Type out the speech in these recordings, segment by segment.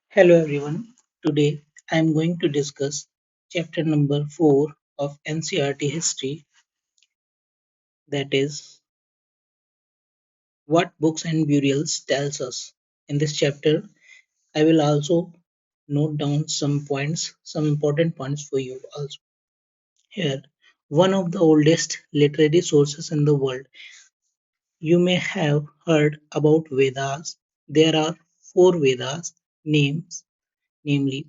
Hello everyone. Today I am going to discuss chapter number 4 of NCERT history, that is what books and burials tells us. In this chapter I will also note down some points, some important points for you also. Here, one of the oldest literary sources in the world. You may have heard about Vedas. There are four Vedas names, namely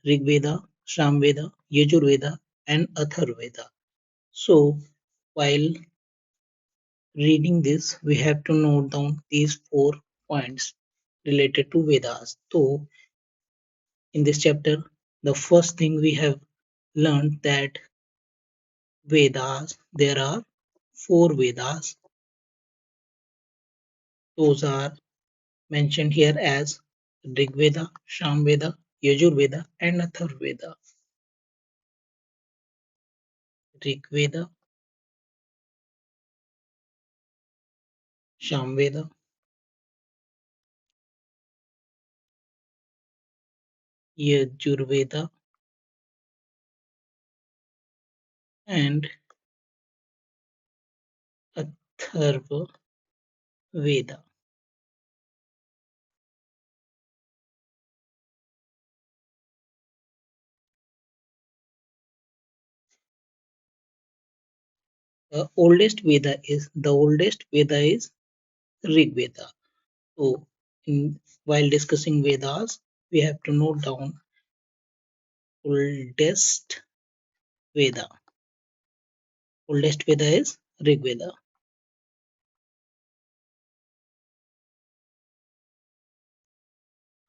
Rig Veda, Sham Veda, Yajur Veda, and Athar Veda. So, while reading this, we have to note down these 4 points related to Vedas. So, in this chapter, the first thing we have learned that Vedas, there are four Vedas. Those are mentioned here as Rig Veda, Sham Veda, Yajur Veda, and Athar Veda. Rig Veda, Sham Veda, Yajur Veda, and Atharva Veda. The oldest Veda is Rig Veda. So, while discussing Vedas, we have to note down oldest Veda. Oldest Veda is Rig Veda.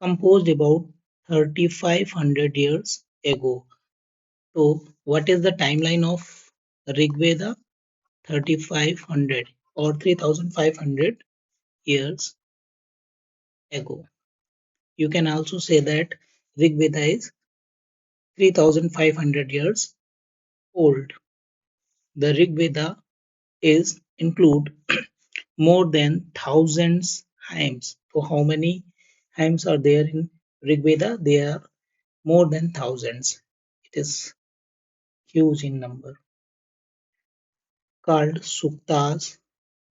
Composed about 3500 years ago. So, what is the timeline of Rig Veda? 3500 or 3500 years ago. You can also say that Rig Veda is 3500 years old. The Rig Veda is include more than thousands hymns. So how many hymns are there in Rig Veda? They are more than thousands. It is huge in number. Called suktas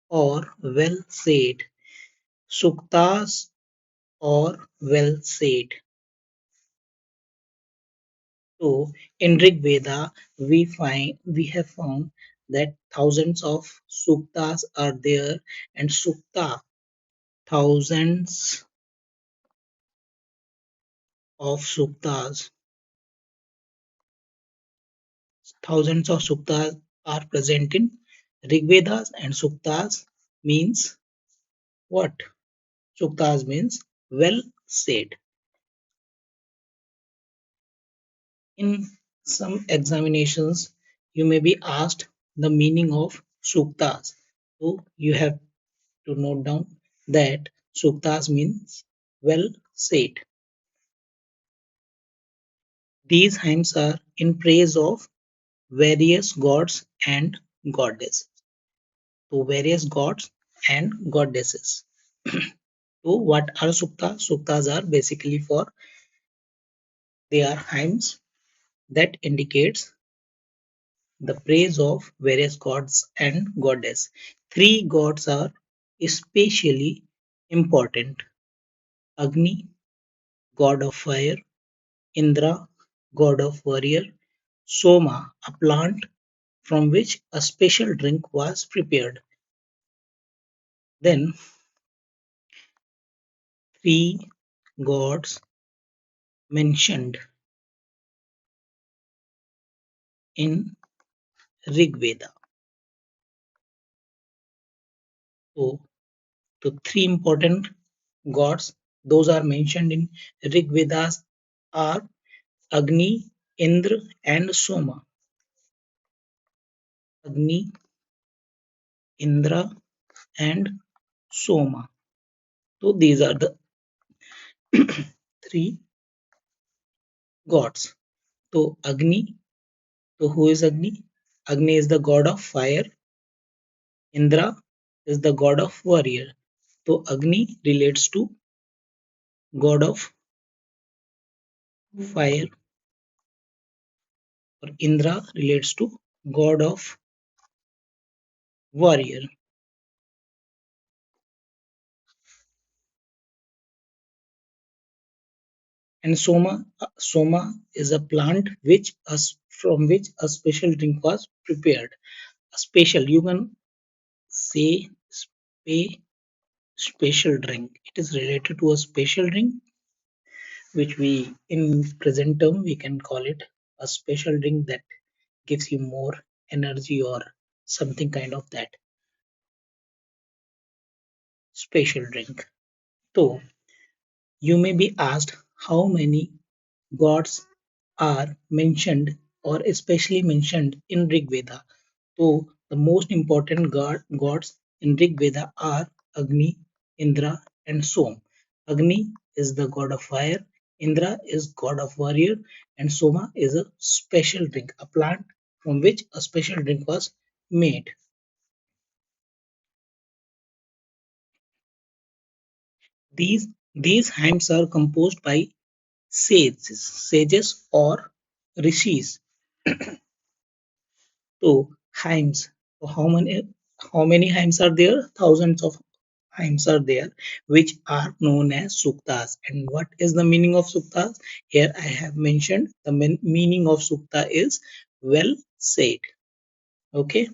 or well said. Suktas or well said. So in Rig Veda, we have found that thousands of suktas are there, and sukta, thousands of suktas, thousands of suktas are present in Rig Vedas, and suktas means what? Suktas means well said. In some examinations, you may be asked the meaning of suktas. So you have to note down that suktas means well said. These hymns are in praise of various gods and goddesses. So various gods and goddesses. So what are suktas? Suktas are basically for they are hymns that indicates the praise of various gods and goddess. Three gods are especially important: Agni, god of fire; Indra, god of warrior; Soma, a plant from which a special drink was prepared. Then three gods mentioned in Rig Veda. So the three important gods those are mentioned in Rig Vedas are Agni, Indra, and Soma. Agni, Indra, and Soma. So these are the three gods. So Agni, so who is Agni? Agni is the god of fire. Indra is the god of warrior. So Agni relates to god of Fire or Indra relates to god of warrior. And Soma is a plant from which a special drink was prepared. A special, you can say special drink. It is related to a special drink, which we, in present term, we can call it a special drink that gives you more energy or something kind of that special drink. So, you may be asked how many gods are mentioned or especially mentioned in Rig Veda. So, the most important gods in Rig Veda are Agni, Indra, and Som. Agni is the god of fire, Indra is god of warrior, and Soma is a special drink, a plant from which a special drink was made. These these hymns are composed by sages or rishis. So hymns. So how many hymns are there? Thousands of hymns are there, which are known as suktas. And what is the meaning of suktas? Here I have mentioned the meaning of sukta is well said. Okay,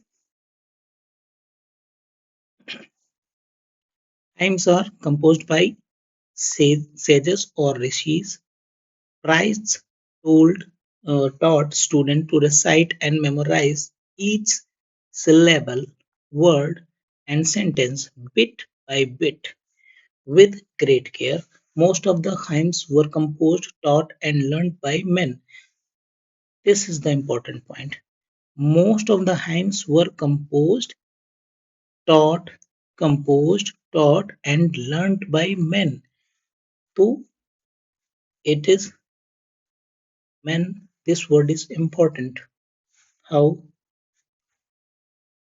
hymns are composed by sages or rishis. Priests taught students to recite and memorize each syllable, word, and sentence bit by bit with great care. Most of the hymns were composed, taught, and learned by men. This is the important point. Most of the hymns were taught, and learned by men. So it is men. This word is important. How,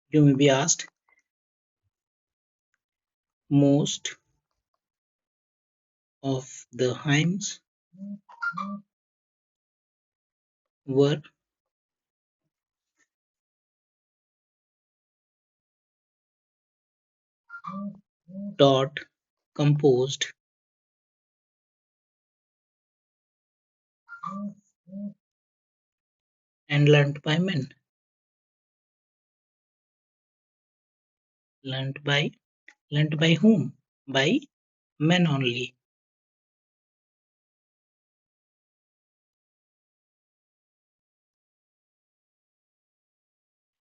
you may be asked? Most of the hymns were taught, composed, and learnt by men. Learnt by learnt by whom? By men only.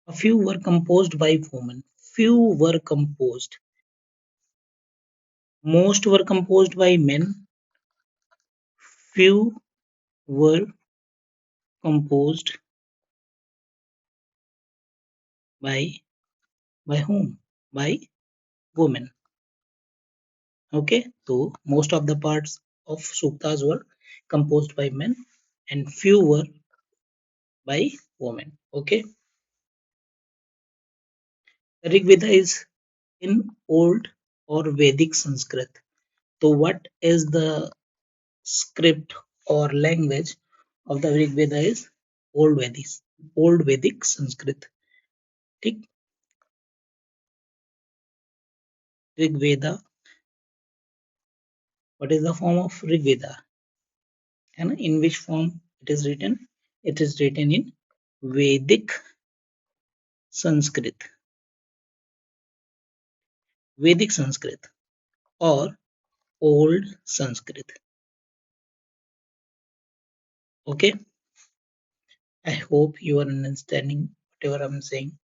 A few were composed by women. Few were composed. Most were composed by men. Few were composed by whom? By women. Okay, so most of the parts of suktas were composed by men, and few were by women. Okay, Rig Veda is in Old or Vedic Sanskrit. So, what is the script or language of the Rig Veda is Old Vedic Sanskrit. ठीक? Rig Veda. What is the form of Rig Veda? And in which form it is written? It is written in Vedic Sanskrit. Vedic Sanskrit or Old Sanskrit. Okay, I hope you are understanding whatever I'm saying.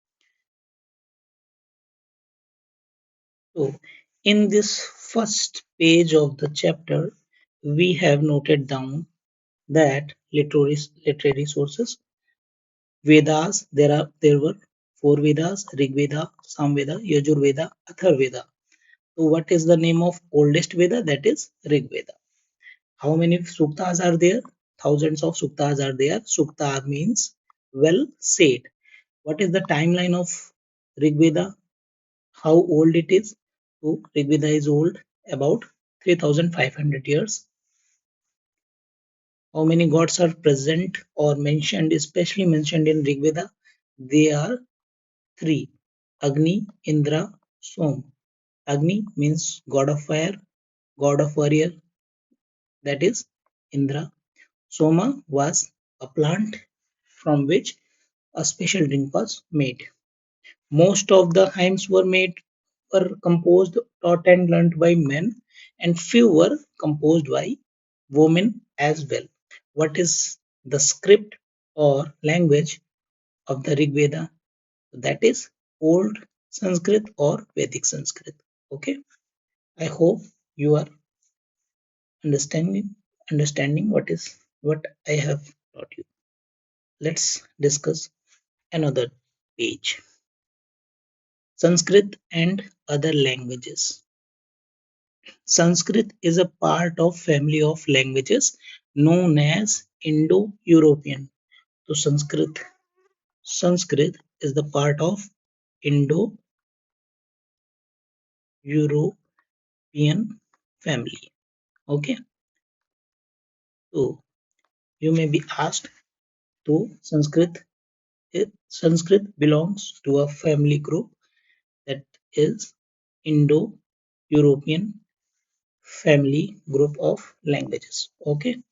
So, in this first page of the chapter, we have noted down that literary sources, Vedas. There were four Vedas: Rig Veda, Samveda, Yajur Veda, Athar Veda. So, what is the name of oldest Veda? That is Rig Veda. How many suktas are there? Thousands of suktas are there. Sukta means well said. What is the timeline of Rig Veda? How old it is? So Rig Veda is old about 3,500 years. How many gods are present or mentioned, especially mentioned in Rig Veda? They are three: Agni, Indra, Som. Agni means god of fire, god of warrior, that is Indra. Soma was a plant from which a special drink was made. Most of the hymns were composed, taught and learnt by men, and few were composed by women as well. What is the script or language of the Rig Veda? That is Old Sanskrit or Vedic Sanskrit. Okay, I hope you are understanding what I have taught you. Let's discuss another page. Sanskrit and other languages. Sanskrit is a part of family of languages known as Indo-European. So Sanskrit is the part of Indo-European family. Okay, so you may be asked, to Sanskrit belongs to a family group that is Indo-European family group of languages. Okay,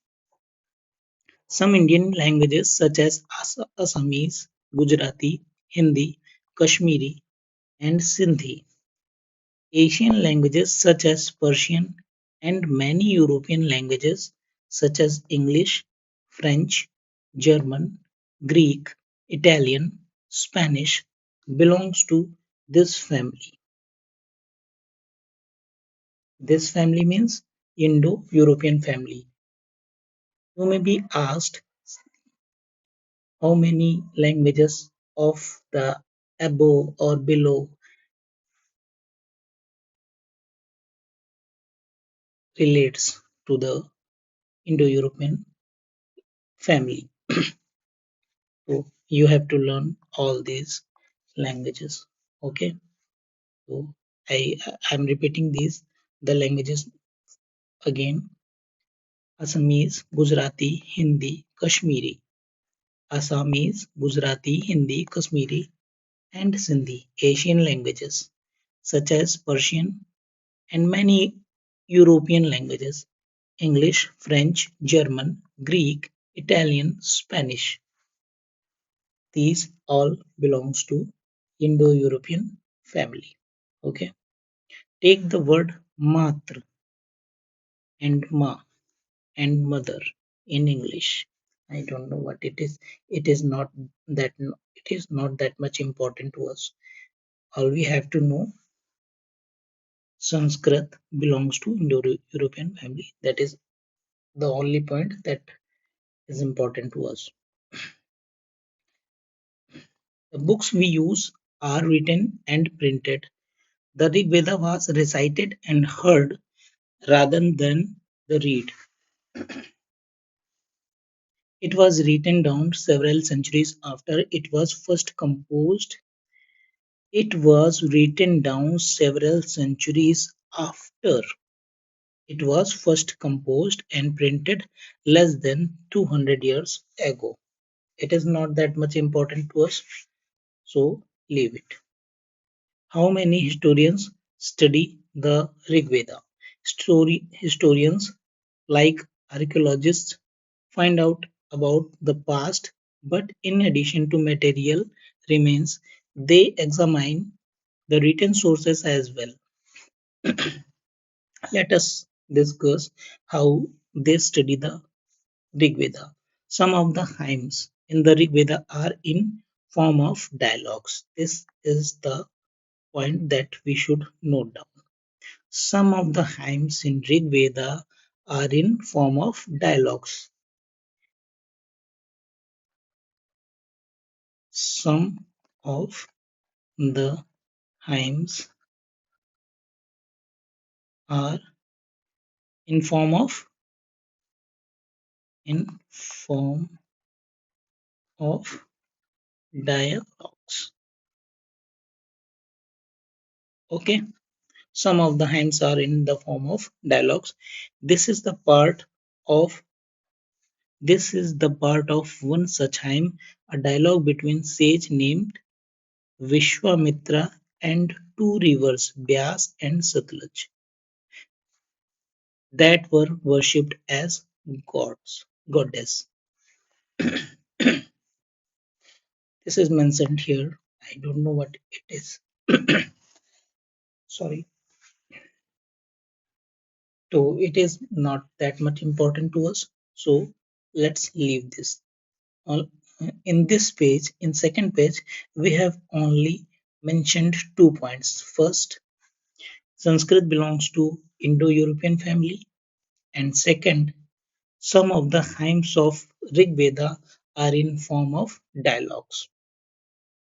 some Indian languages such as Assamese, Gujarati, Hindi, Kashmiri, and Sindhi, Asian languages such as Persian, and many European languages such as English, French, German, Greek, Italian, Spanish belongs to this family. This family means Indo-European family. You may be asked how many languages of the above or below relates to the Indo-European family. So you have to learn all these languages. Okay. So I'm repeating these the languages again: Assamese, Gujarati, Hindi, Kashmiri. Assamese, Gujarati, Hindi, Kashmiri, and Sindhi. Asian languages such as Persian and many European languages: English, French, German, Greek, Italian, Spanish. These all belongs to Indo-European family. Okay. Take the word matra and ma and mother in English. I don't know what it is. It is not that much important to us. All we have to know, Sanskrit belongs to Indo-European family. That is the only point that is important to us. The books we use are written and printed. The Rig Veda was recited and heard rather than the read. It was written down several centuries after it was first composed. It was written down several centuries after it was first composed and printed less than 200 years ago. It is not that much important to us, so leave it. How many historians study the Rig Veda? Historians, like archaeologists, find out about the past, but in addition to material remains, they examine the written sources as well. Let us discuss how they study the Rig Veda. Some of the hymns in the Rig Veda are in form of dialogues. This is the point that we should note down. Some of the hymns in Rig Veda are in form of dialogues. Some of the hymns are in form of dialogues. Okay, some of the hymns are in the form of dialogues. This is the part of This is the part of one such hymn, a dialogue between sage named Vishwamitra and two rivers, Byas and Satluj, that were worshipped as goddess. This is mentioned here. I don't know what it is. Sorry. So it is not that much important to us. So let's leave this. All- In this page, in second page, we have only mentioned 2 points. First, Sanskrit belongs to Indo-European family, and second, some of the hymns of Rig Veda are in form of dialogues.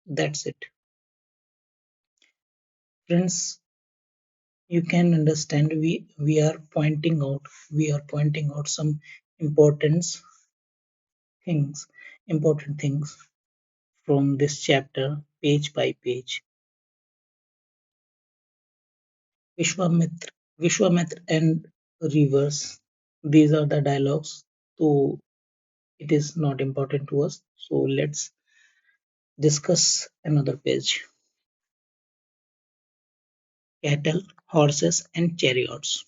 That's it. Friends, you can understand we are pointing out some importance things important things from this chapter page by page. Vishwamitra and rivers, these are the dialogues, so it is not important to us. So let's discuss another page. Cattle, horses and chariots.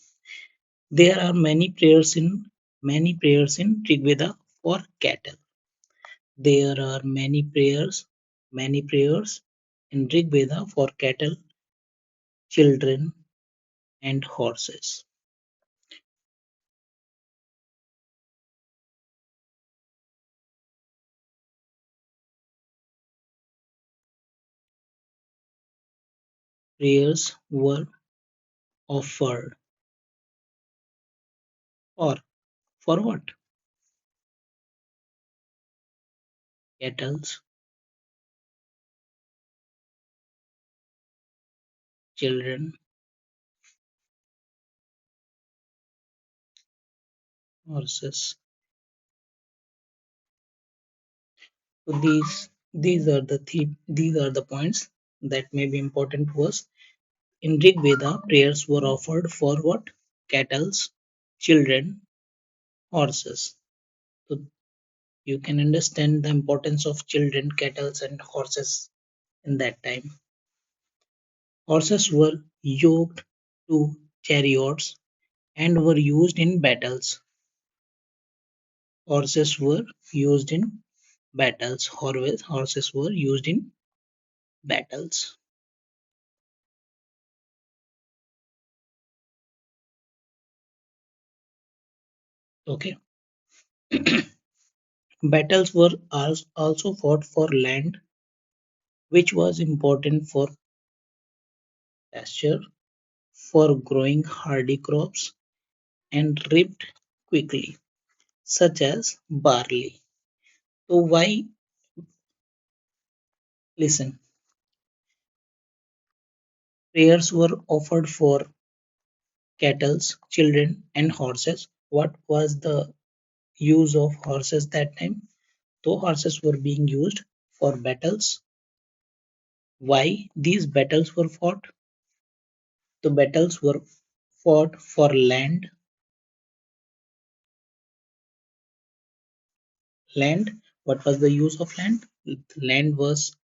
There are many prayers in Rigveda for cattle. There are many prayers in Rigveda for cattle, children and horses. Prayers were offered or for what? Cattle, children, horses. So these are the points that may be important to us. In Rig Veda, prayers were offered for what? Cattle, children, horses. So you can understand the importance of children, cattle, and horses in that time. Horses were yoked to chariots and were used in battles. Horses were used in battles. Horses were used in battles. Okay. Battles were also fought for land, which was important for pasture, for growing hardy crops, and reaped quickly, such as barley. So why listen? Prayers were offered for cattle, children, and horses. What was the use of horses that time? Though horses were being used for battles. Why these battles were fought? The battles were fought for land. Land. What was the use of land? Land was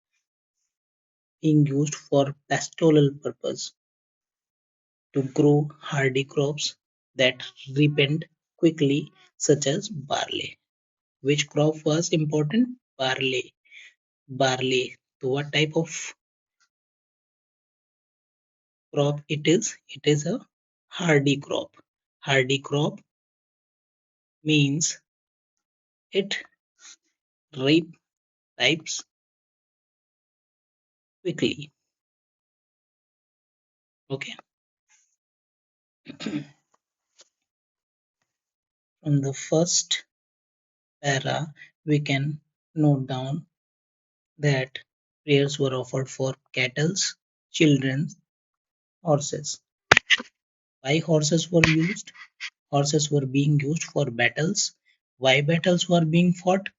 being used for pastoral purpose to grow hardy crops that ripened quickly, such as barley. Which crop was important? Barley. Barley. So what type of crop it is? It is a hardy crop. Hardy crop means it ripe ripes quickly. Okay. From the first para, we can note down that prayers were offered for cattle, children, horses. Why horses were used? Horses were being used for battles. Why battles were being fought?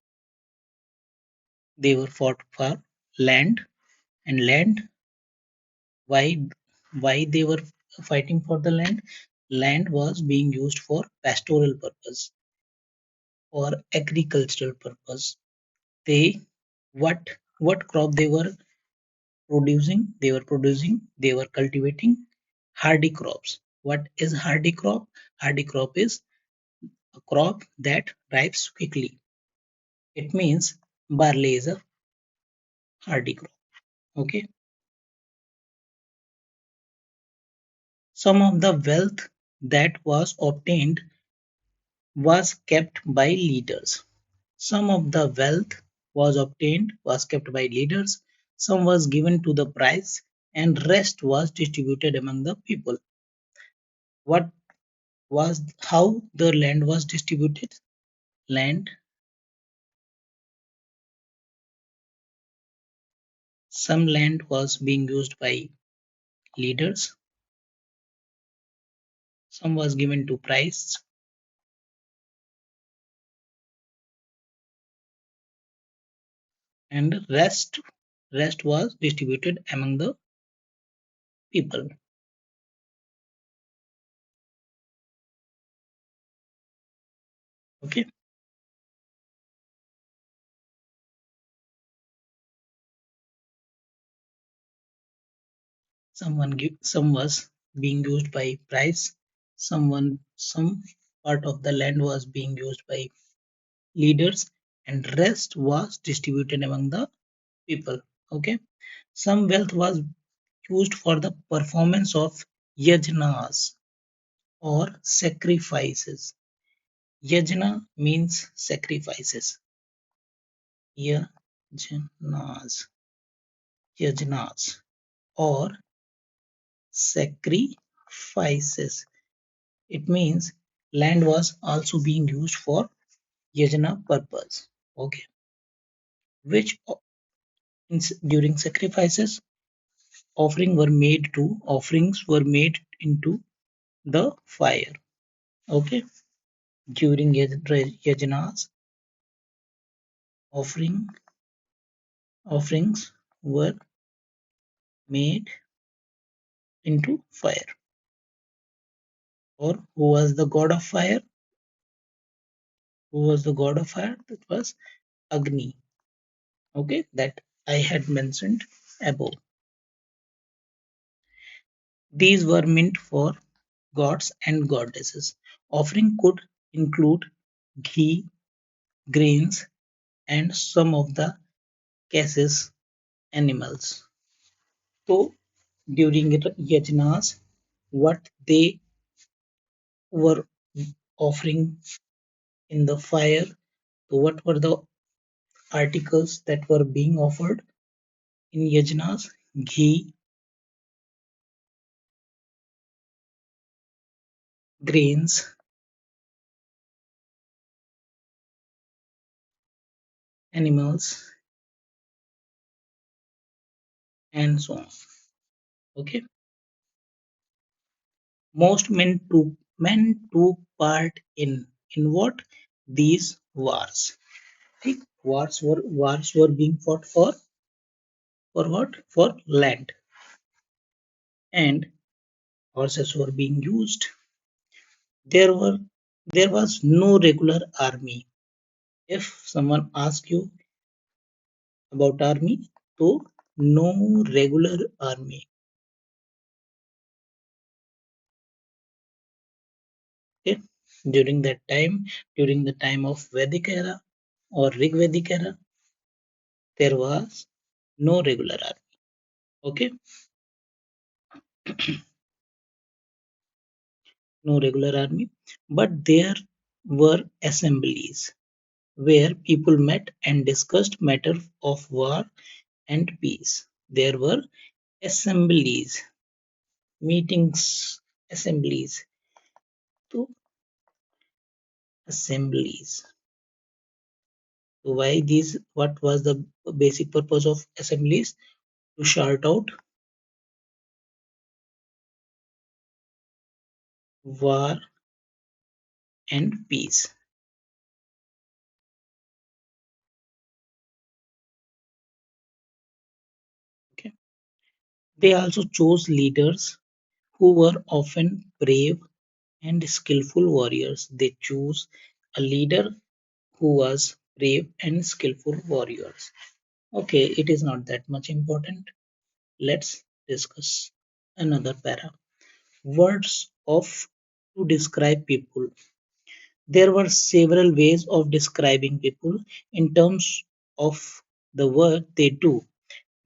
They were fought for land, and land. Why they were fighting for the land? Land was being used for pastoral purpose. or agricultural purpose. They what what crop they were producing? They were cultivating hardy crops. What is hardy crop? Hardy crop is a crop that ripes quickly. It means barley is a hardy crop. Okay. Some of the wealth that was obtained was kept by leaders. Some of the wealth was kept by leaders, some was given to the price, and rest was distributed among the people. What was how the land was distributed? Land, some land was being used by leaders, some was given to price, and rest was distributed among the people. Okay, some was being used by price, some part of the land was being used by leaders, and rest was distributed among the people. Okay, some wealth was used for the performance of yajnas or sacrifices. Yajna means sacrifices. Yajnas, yajnas or sacrifices. It means land was also being used for yajna purpose. Okay, which during sacrifices offerings were made into the fire. Okay, during yajnas, offering offerings were made into fire. Or who was the god of fire? Who was the god of fire? That was Agni. Okay, that I had mentioned above. These were meant for gods and goddesses. Offering could include ghee, grains, and some of the cases animals. So during yajnas, what they were offering in the fire, so what were the articles that were being offered in yajnas? Ghee, grains, animals, and so on. Okay, most men took part in what? These wars. Okay? Wars were being fought for what? For land, and horses were being used. There were there was no regular army. If someone asks you about army, so no regular army. Okay? During the time of Vedic era or Rig Vedic era, there was no regular army. Okay, no regular army, but there were assemblies where people met and discussed matters of war and peace. There were assemblies, meetings, assemblies, to assemblies. So why these? What was the basic purpose of assemblies? To shout out war and peace. Okay. They also chose leaders who were often brave and skillful warriors. They choose a leader who was brave and skillful warriors. Okay, it is not that much important. Let's discuss another para. Words of to describe people. There were several ways of describing people in terms of the work they do,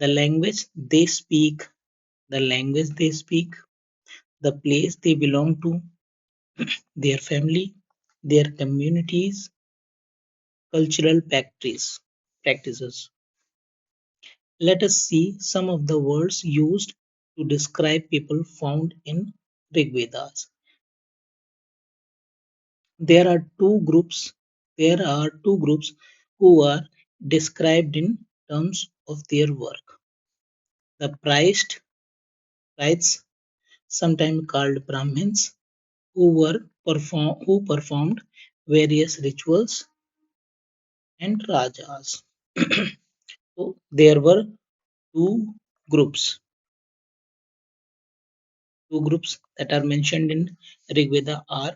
the language they speak, the language they speak, the place they belong to, their family, their communities, cultural practices. Let us see some of the words used to describe people found in Rigvedas. There are two groups. There are two groups who are described in terms of their work. The priests, sometimes called Brahmins, who performed various rituals, and Rajas. So there were two groups, two groups that are mentioned in Rigveda are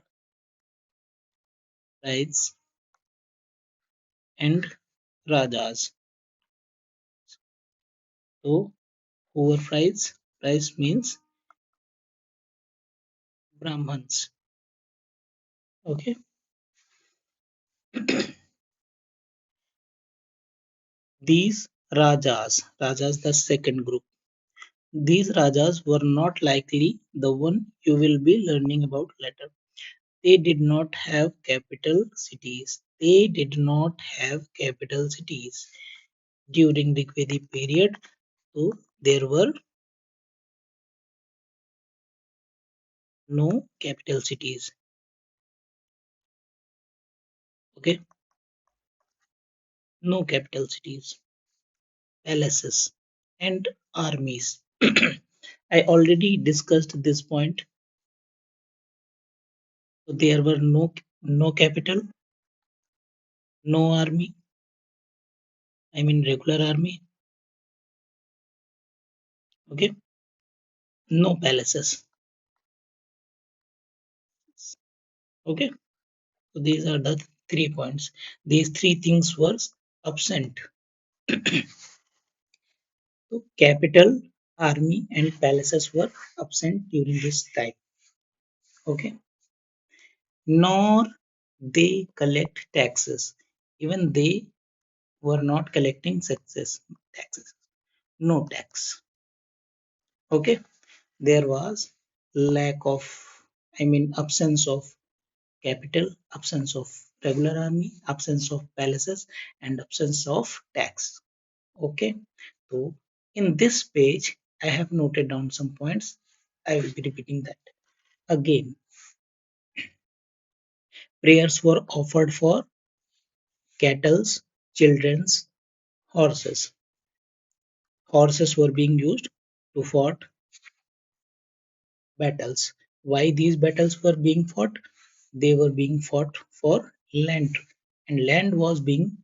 priests and Rajas. So who were priests? Priests means Brahmins. Okay. These Rajas the second group. These Rajas were not likely the one you will be learning about later. They did not have capital cities. They did not have capital cities. During the Vedic period, so there were no capital cities. Okay, no capital cities, palaces, and armies. I already discussed this point. So there were no capital, no army. I mean regular army. Okay, no palaces. Okay, so these are the 3 points. These three things were absent. So capital, army, and palaces were absent during this time. Okay, nor they collect taxes. Even they were not collecting success taxes. No tax. Okay, there was lack of, I mean, absence of capital, absence of regular army, absence of palaces, and absence of tax. Okay, so in this page, I have noted down some points. I will be repeating that again. Prayers were offered for cattle, children's, horses. Horses were being used to fight battles. Why these battles were being fought? They were being fought for land, and land was being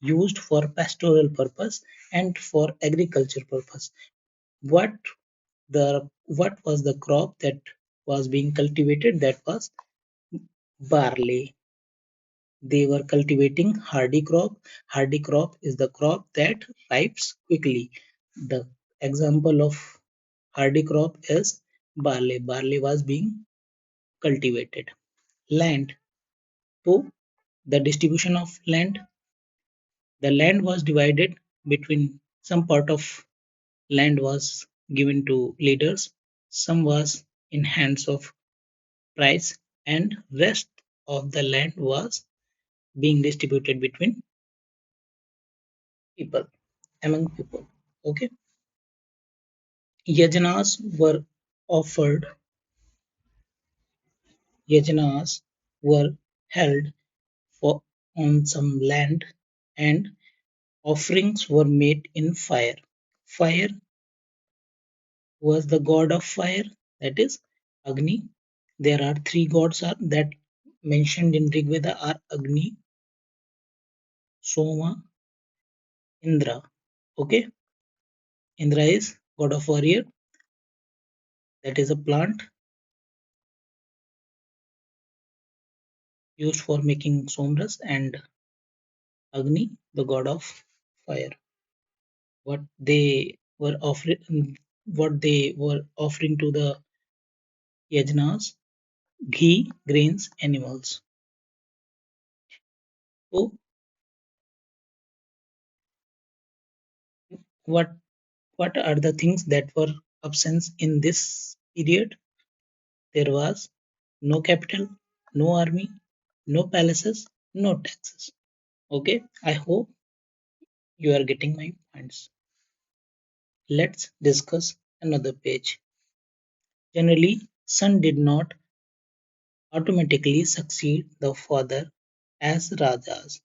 used for pastoral purpose and for agriculture purpose. What what was the crop that was being cultivated? That was barley. They were cultivating hardy crop. Hardy crop is the crop that ripes quickly. The example of hardy crop is barley. Barley was being cultivated. Land. So the distribution of land, the land was divided between some part of land was given to leaders, some was in hands of price, and rest of the land was being distributed between people, among people. Okay. Yajnas were offered, yajnas were held for on some land, and offerings were made in fire. Fire was the god of fire, that is Agni. There are three gods are that mentioned in Rig Veda are Agni, Soma, Indra. Okay, Indra is god of warrior, that is a plant used for making somras, and Agni, the god of fire. What they were offering, what they were offering to the yajnas, ghee, grains, animals. So, what what are the things that were absent in this period? There was no capital, no army, no palaces, no taxes. Okay, I hope you are getting my points. Let's discuss another page. Generally, son did not automatically succeed the father as Rajas.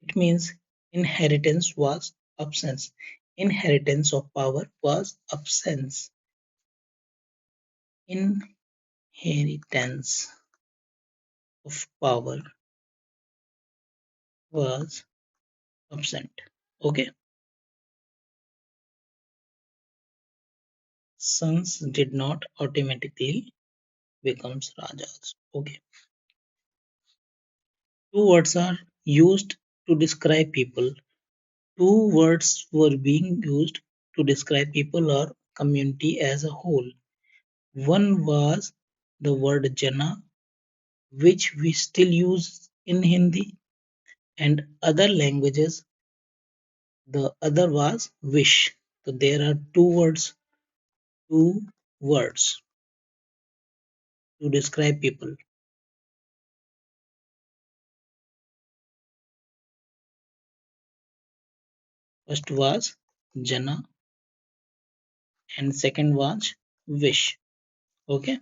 It means inheritance was absence. Inheritance of power was absence. Inheritance of power was absent. Okay. Sons did not automatically become Rajas. Okay. Two words are used to describe people. Two words were being used to describe people or community as a whole. One was the word Jana, which we still use in Hindi and other languages. The other was wish. So there are two words to describe people. First was Jana and second was wish. Okay.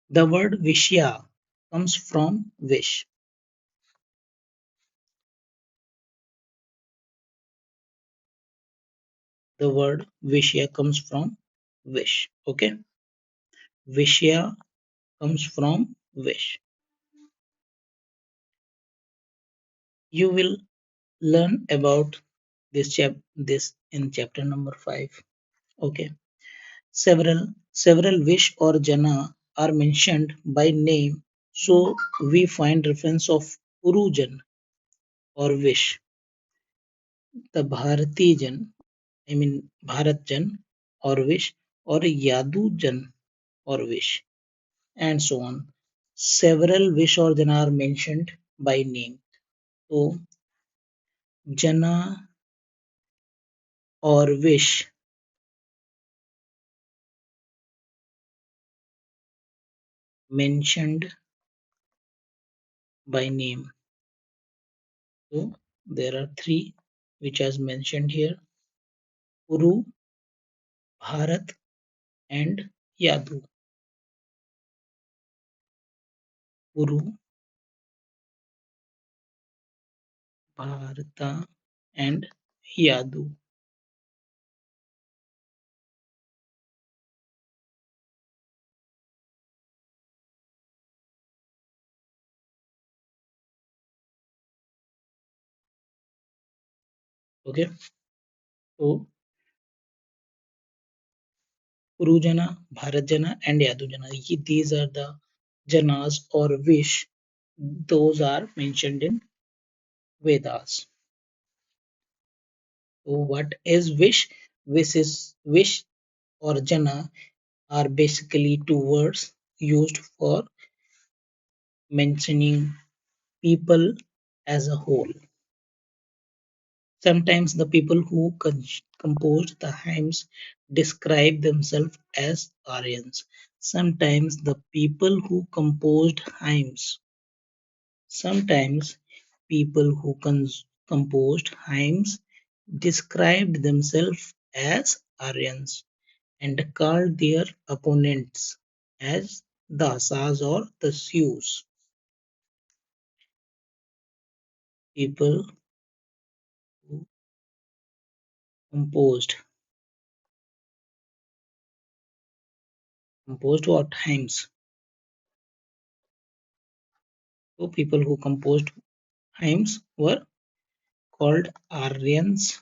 The word Vishya comes from wish. The word Vishya comes from wish. Okay. Vishya comes from wish. You will learn about this in chapter number 5. Okay. Several wish or jana are mentioned by name, so we find reference of Urujan or wish, the Bharatijan, I mean Bharatjan or wish, or Yadujan or wish, and so on. Several wish or jana are mentioned by name. So jana or wish mentioned by name. So there are three which as mentioned here: Uru, Bharat, and Yadu. Uru, Bharata, and Yadu. Okay, so Uru Jana, Bharat Jana, and Yadu Jana. These are the Janas or wish. Those are mentioned in Vedas. So what is wish? Wish or Jana are basically two words used for mentioning people as a whole. Sometimes the people who composed the hymns describe themselves as Aryans. Sometimes the people who composed hymns, sometimes people who composed hymns described themselves as Aryans and called their opponents as Dasas or the Sioux. People who composed what hymns. So people who composed hymns were called Aryans.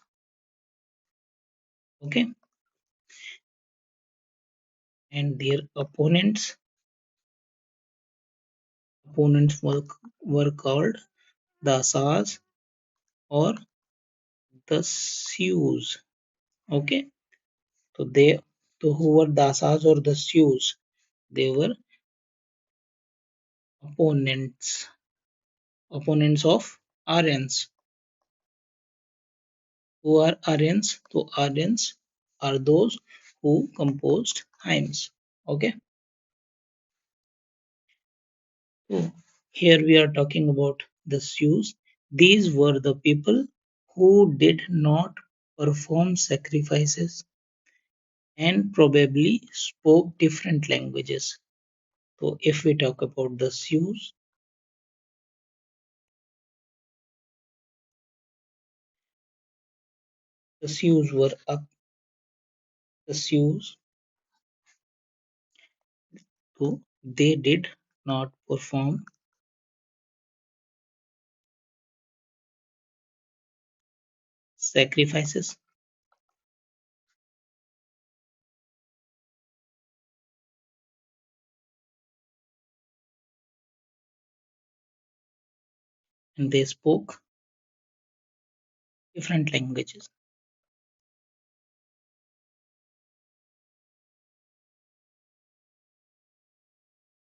Okay, and their opponents opponents were called the Asas or the Sioux. Okay, so they so who were the Asas or the Sioux? They were opponents opponents of Aryans. Who are Aryans? So Aryans are those who composed hymns. Okay, so here we are talking about the Sioux. These were the people who did not perform sacrifices and probably spoke different languages. So if we talk about the Sioux were up the Sioux, so they did not perform sacrifices and they spoke different languages.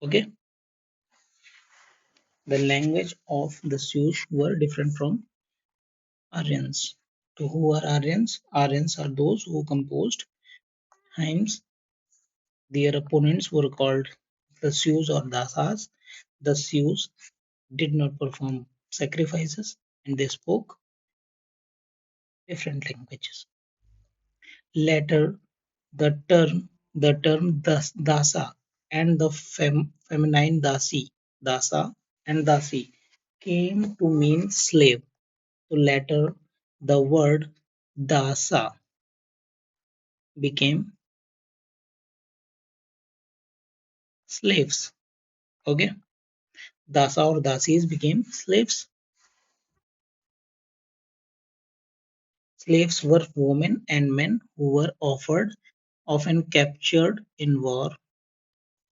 Okay, the language of the Sioux were different from Aryans. So who are Aryans? Aryans are those who composed hymns. Their opponents were called the Sioux or Dasas. The Sioux did not perform sacrifices and they spoke different languages. Later, the term dasa and the feminine dasa and dasi came to mean slave. So later, the word dasa became slaves. Okay, dasa or dasis became slaves. Slaves were women and men who were often captured in war.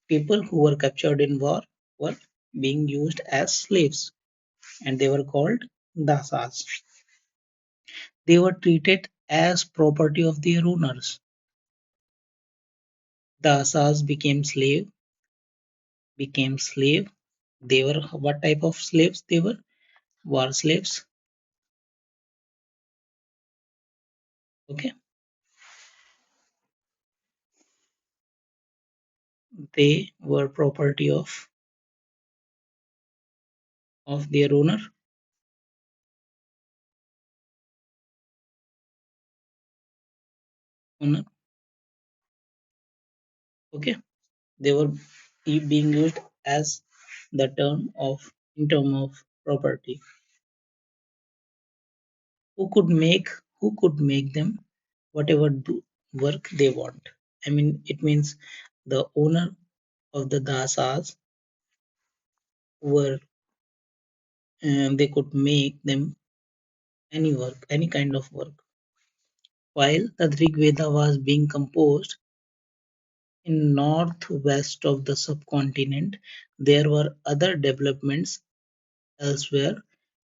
People who were captured in war were being used as slaves and they were called dasas. They were treated as property of their owners. Dasas became slave. They were what type of slaves they were? War slaves. Okay. They were property of their owner. Okay. They were being used as the term of in term of property. Who could make them whatever do work they want. I mean it means the owner of the dasas were they could make them any work, any kind of work. While the Rig Veda was being composed in northwest of the subcontinent, there were other developments elsewhere.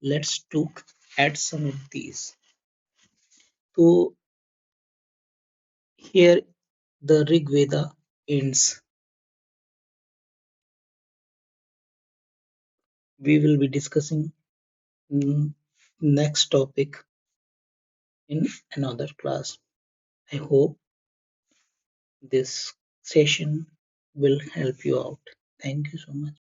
Let's look at some of these. So here the Rig Veda ends. We will be discussing next topic in another class. I hope this session will help you out. Thank you so much.